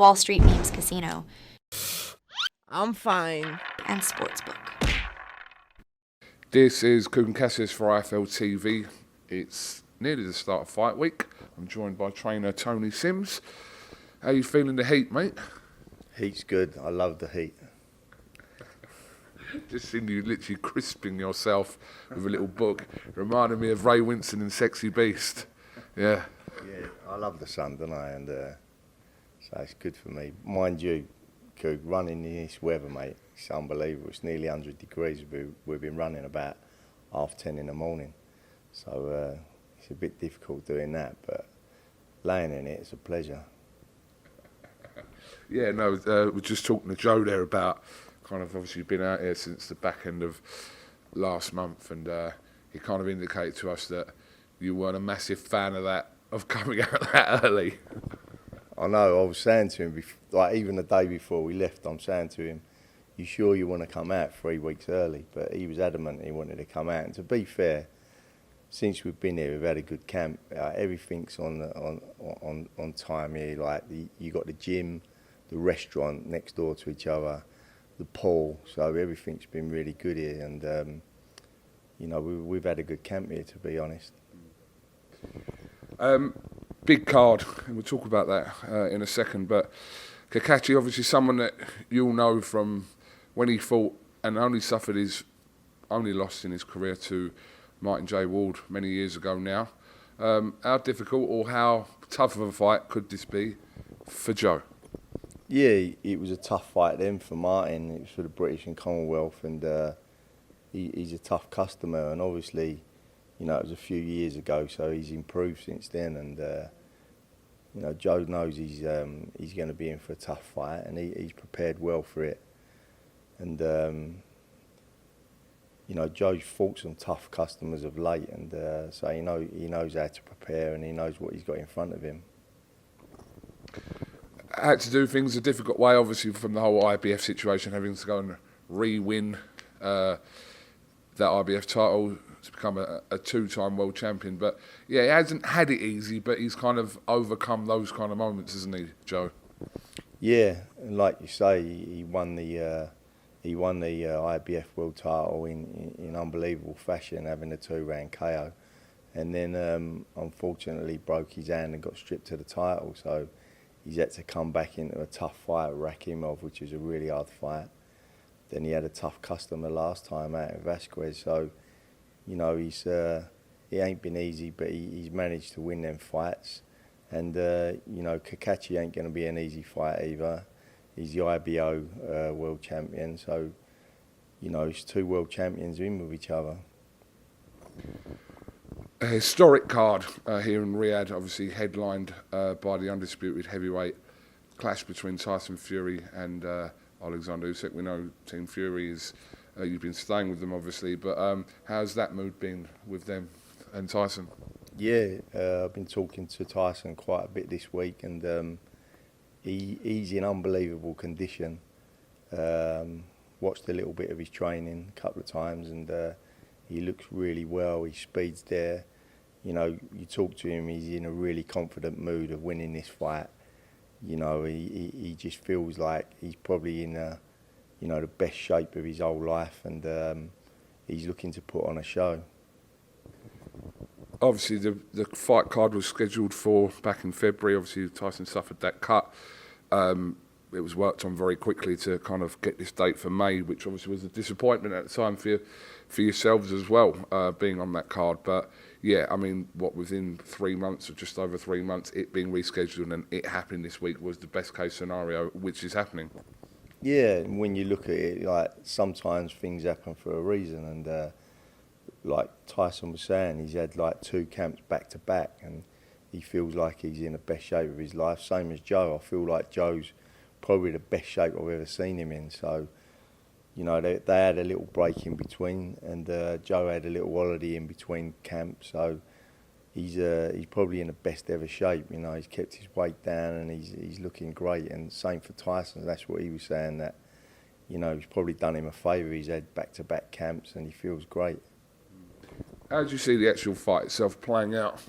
Wall Street Memes Casino, I'm fine. and Sportsbook. This is KUGAN CASSIUS for IFLTV. It's nearly the start of fight week. I'm joined by trainer Tony Sims. How you feeling the heat, mate? Heat's good. I love the heat. Just seeing you literally crisping yourself with a little book. Reminded me of Ray Winston in Sexy Beast. Yeah. Yeah, I love the sun, don't I? And so it's good for me. Mind you, Coog, running in this weather, mate, it's unbelievable. It's nearly 100 degrees. We've been running about 10:30 in the morning. So it's a bit difficult doing that, but laying in it, it's a pleasure. Yeah, no, we're just talking to Joe there about kind of obviously been out here since the back end of last month, and he kind of indicated to us that you weren't a massive fan of that, of coming out that early. I know, I was saying to him, like even the day before we left, I'm saying to him, you sure you want to come out 3 weeks early? But he was adamant he wanted to come out. And to be fair, since we've been here, we've had a good camp. Everything's on time here. Like you got the gym, the restaurant next door to each other, the pool. So everything's been really good here, and you know we've had a good camp here, to be honest. Big card, and we'll talk about that in a second. But Kakachi, obviously someone that you'll know from when he fought and only suffered his only loss in his career to Martin J. Ward many years ago now. How difficult or how tough of a fight could this be for Joe? Yeah, it was a tough fight then for Martin. It was for the British and Commonwealth, and he's a tough customer. And obviously, you know, it was a few years ago, so he's improved since then. And you know, Joe knows he's going to be in for a tough fight, and he's prepared well for it. And you know, Joe's fought some tough customers of late, and so he knows how to prepare, and he knows what he's got in front of him. Had to do things a difficult way, obviously, from the whole IBF situation, having to go and re-win that IBF title to become a two-time world champion. But yeah, he hasn't had it easy, but he's kind of overcome those kind of moments, isn't he, Joe? Yeah, and like you say, he won the IBF world title in unbelievable fashion, having a 2-round KO, and then unfortunately broke his hand and got stripped of the title. So he's had to come back into a tough fight with Rakimov, which was a really hard fight. Then he had a tough customer last time out in Vasquez. So, you know, he ain't been easy, but he's managed to win them fights. And, you know, Kakachi ain't going to be an easy fight either. He's the IBO world champion. So, you know, it's two world champions in with each other. A historic card here in Riyadh, obviously headlined by the undisputed heavyweight clash between Tyson Fury and Alexander Usyk. We know Team Fury is, you've been staying with them obviously, but how's that mood been with them and Tyson? Yeah, I've been talking to Tyson quite a bit this week, and he's in unbelievable condition. Watched a little bit of his training a couple of times, and he looks really well. His speed's there. You know, you talk to him, he's in a really confident mood of winning this fight. You know, he just feels like he's probably in you know, the best shape of his whole life, and he's looking to put on a show. Obviously, the fight card was scheduled for back in February. Obviously, Tyson suffered that cut. It was worked on very quickly to kind of get this date for May, which obviously was a disappointment at the time for yourselves as well, being on that card. But yeah, I mean, within 3 months or just over 3 months, it being rescheduled and it happening this week was the best case scenario, which is happening. Yeah, and when you look at it, like sometimes things happen for a reason, and like Tyson was saying, he's had like 2 camps back to back, and he feels like he's in the best shape of his life. Same as Joe. I feel like Joe's probably the best shape I've ever seen him in. So, you know, they had a little break in between, and Joe had a little holiday in between camps. So he's probably in the best ever shape. You know, he's kept his weight down, and he's looking great. And same for Tyson. That's what he was saying, that, you know, he's probably done him a favour. He's had back-to-back camps, and he feels great. How do you see the actual fight itself playing out?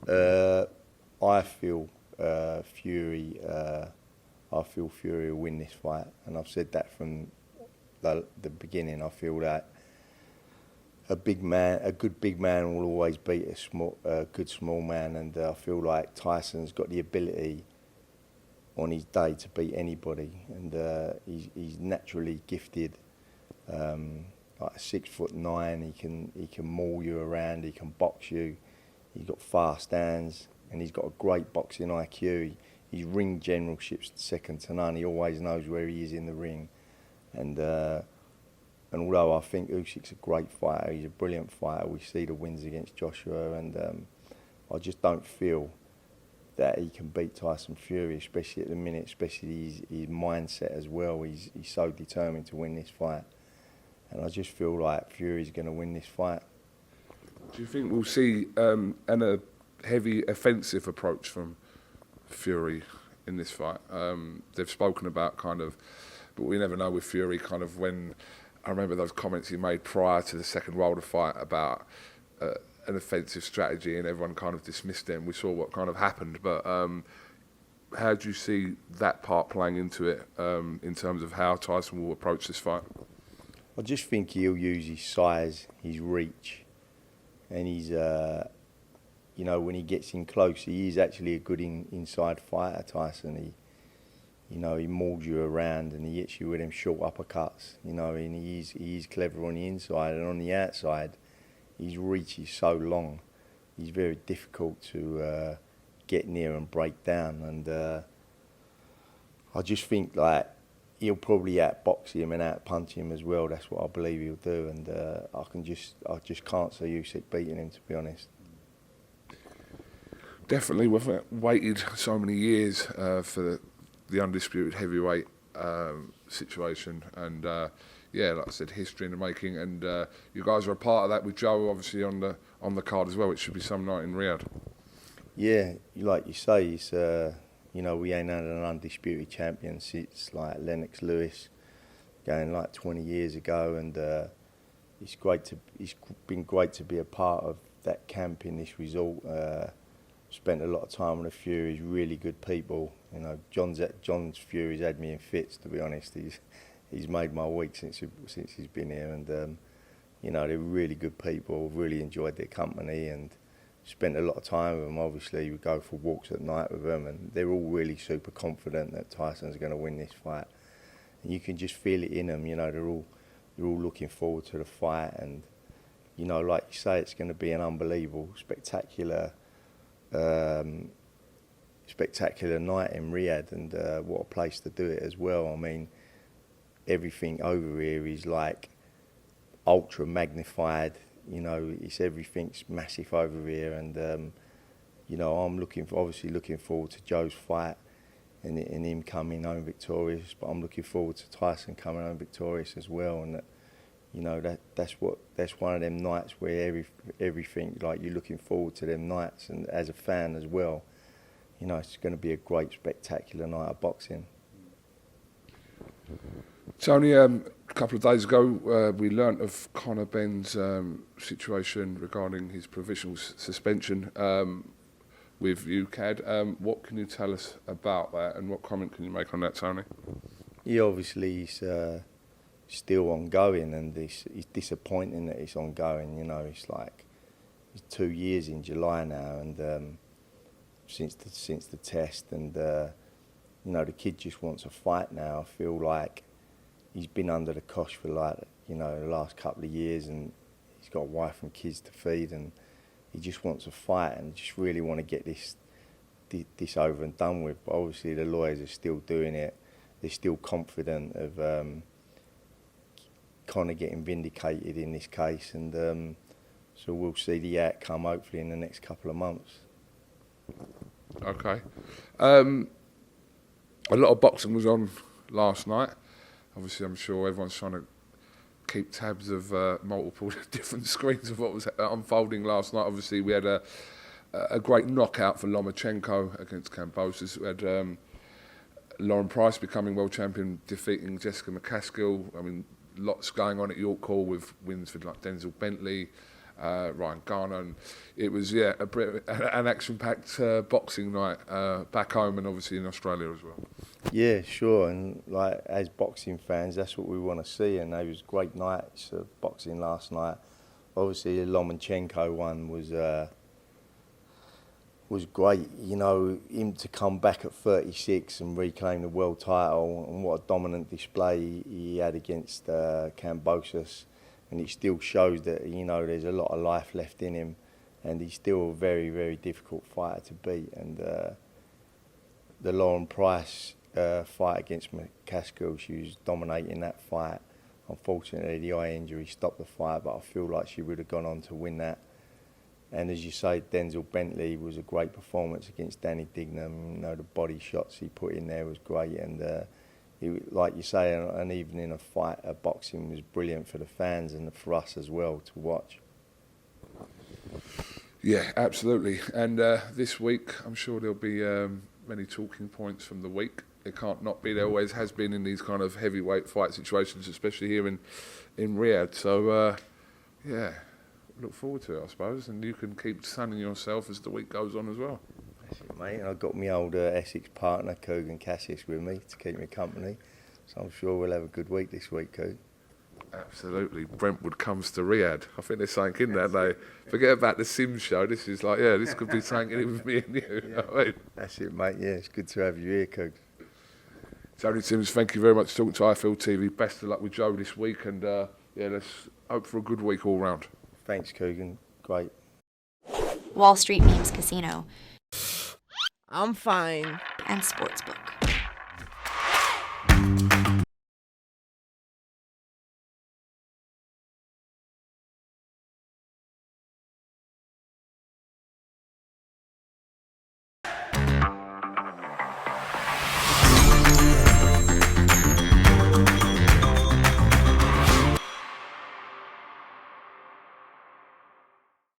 I feel Fury. I feel Fury will win this fight, and I've said that from the beginning. I feel that a good big man will always beat a good small man, and I feel like Tyson's got the ability on his day to beat anybody, and he's naturally gifted. Like 6'9", he can maul you around, he can box you. He's got fast hands, and he's got a great boxing IQ. His ring generalship's second to none. He always knows where he is in the ring, and although I think Usyk's a great fighter, he's a brilliant fighter. We see the wins against Joshua, and I just don't feel that he can beat Tyson Fury, especially at the minute, especially his mindset as well. He's so determined to win this fight, and I just feel like Fury's going to win this fight. Do you think we'll see a heavy offensive approach from Fury in this fight? They've spoken about kind of, but we never know with Fury, kind of when, I remember those comments he made prior to the second Wilder fight about an offensive strategy, and everyone kind of dismissed him. We saw what kind of happened, but how do you see that part playing into it in terms of how Tyson will approach this fight? I just think he'll use his size, his reach, and he's, when he gets in close, he is actually a good inside fighter, Tyson. He mauls you around, and he hits you with them short uppercuts, and he is clever on the inside, and on the outside, his reach is so long. He's very difficult to get near and break down, and I just think like he'll probably outbox him and outpunch him as well. That's what I believe he'll do, and I just can't see Usyk beating him, to be honest. Definitely, we've waited so many years for the undisputed heavyweight situation, and like I said, history in the making, and you guys are a part of that with Joe, obviously on the card as well. It should be some night in Riyadh. Yeah, like you say, it's we ain't had an undisputed champion since like Lennox Lewis, going like 20 years ago, and it's been great to be a part of that camp in this resort. Spent a lot of time with the Furies, really good people. John's Fury's had me in fits, to be honest. He's made my week since he's been here, and they're really good people. Really enjoyed their company and spent a lot of time with them. Obviously, we go for walks at night with them, and they're all really super confident that Tyson's going to win this fight. And you can just feel it in them. They're all looking forward to the fight, and like you say, it's going to be an unbelievable, spectacular night in Riyadh, and what a place to do it as well. I mean, everything over here is like ultra magnified. Everything's massive over here, and I'm looking forward to Joe's fight and him coming home victorious. But I'm looking forward to Tyson coming home victorious as well, and that's one of them nights where everything, like, you're looking forward to them nights, and as a fan as well, it's going to be a great spectacular night of boxing. Tony, a couple of days ago, we learnt of Conor Benn's situation regarding his provisional suspension with UKAD. What can you tell us about that, and what comment can you make on that, Tony? Yeah, obviously he's still ongoing, and it's disappointing that it's ongoing. It's like it's 2 years in July now, and since the test, and the kid just wants a fight now. I feel like he's been under the cosh for the last couple of years, and he's got a wife and kids to feed, and he just wants a fight, and just really want to get this over and done with. But obviously the lawyers are still doing it. They're still confident of Conor getting vindicated in this case, and so we'll see the outcome hopefully in the next couple of months. Okay. A lot of boxing was on last night. Obviously, I'm sure everyone's trying to keep tabs of multiple different screens of what was unfolding last night. Obviously, we had a great knockout for Lomachenko against Kambosos. We had Lauren Price becoming world champion, defeating Jessica McCaskill. I mean, lots going on at York Hall with wins for like Denzel Bentley, Ryan Garner, and it was an action-packed boxing night back home and obviously in Australia as well. Yeah, sure, and like as boxing fans, that's what we want to see, and there was great nights of boxing last night. Obviously, the Lomachenko one was great. You know, him to come back at 36 and reclaim the world title, and what a dominant display he had against CASSIUS, and it still shows that, you know, there's a lot of life left in him, and he's still a very, very difficult fighter to beat. And the Lauren Price fight against McCaskill, she was dominating that fight. Unfortunately, the eye injury stopped the fight, but I feel like she would have gone on to win that. And as you say, Denzel Bentley was a great performance against Danny Dignam. You know, the body shots he put in there was great, and like you say, an evening of fight, boxing was brilliant for the fans and for us as well to watch. Yeah, absolutely. And this week, I'm sure there'll be many talking points from the week. It can't not be. There always has been in these kind of heavyweight fight situations, especially here in Riyadh. So, yeah, look forward to it, I suppose. And you can keep sunning yourself as the week goes on as well. That's it, mate. And I've got my old Essex partner, KUGAN CASSIUS, with me to keep me company. So I'm sure we'll have a good week this week, Kug. Absolutely. Brentwood comes to Riyadh. I think there's something in that, though. Forget about the Sims show. This is like, yeah, this could be something in with me and you. You know what I mean? That's it, mate. Yeah, it's good to have you here, Kug. Tony Sims, thank you very much for talking to IFLTV. Best of luck with Joe this week, and yeah, let's hope for a good week all round. Thanks, KUGAN. Great. Wall Street Memes Casino I'm fine. and Sportsbook.